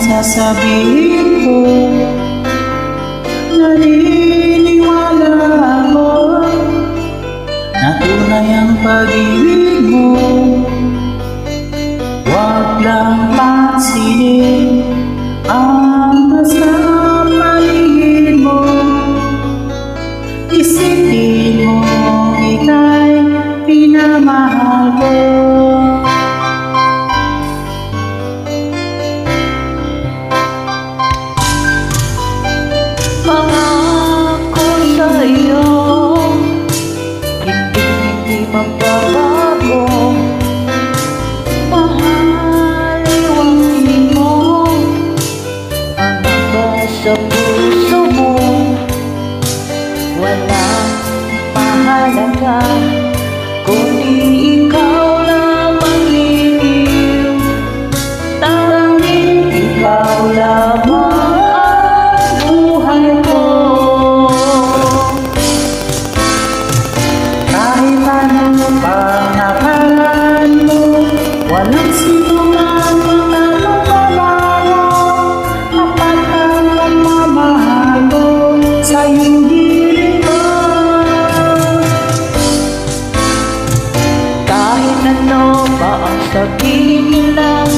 sasabihin ko. Naniniwala ako na tunay ang pag-ibig mo. Huwag lang pansinin ang nasa paligid mo. Isipin mo ika'y pinamahal ko. Pangako sa'yo, hindi magbabago. Mahaliwangin mo ang iba sa puso mo. Walang mahalaga kundi ikaw lamang iniw. Tanging ikaw lamang walang sino man ang magbabago. Tapat ang pagmamahal ko sa iyong hiling ko. Kahit ano pa ang sabihin nila,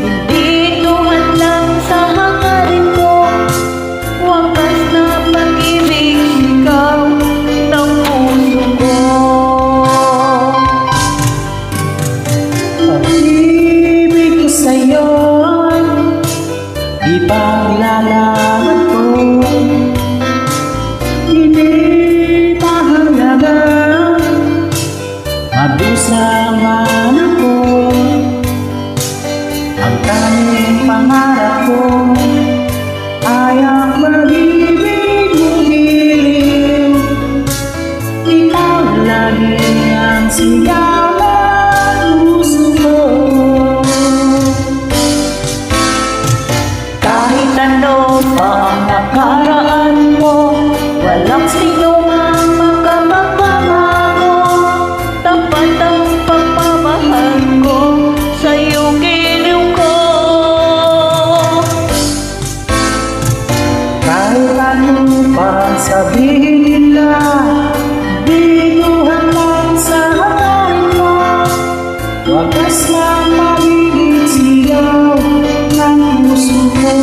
hindi tuhan lang sa hangarin ko. Wakas na pag-ibig ikaw ng puso ko. Pag-ibig ko sa'yo ipaglalaban ko. Hindi mahalaga madusa man ako. Ang tanging pangarap ko ay ang pag-ibig mo hiling. Ikaw lagi ang sigaw ng puso ko. Kahit ano pa ang nakaraan mo, walang sino mang magbabago. Tapat ang pagmamahal ko sa iyong giliw ko. Kahit ano pa sabihin nila, di tuhan lang sa hangarin mo. Wagas na magiging sigaw ng puso ko.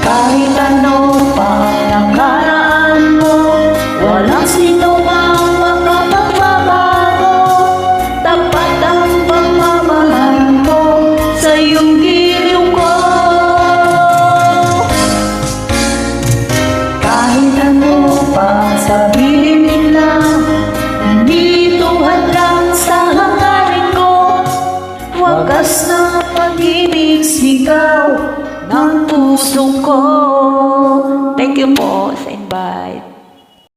Kahit ano pa ang nakaraan mo, walang sino mang magbabago. Tapat ang pagmamahal ko sa iyong giliw ko. Kahit ano pa sabihin nila, Hindi tuhan lang sa hangarin ko. Wagas na pag-ibig sigaw ng puso ko. Thank you po sa invite.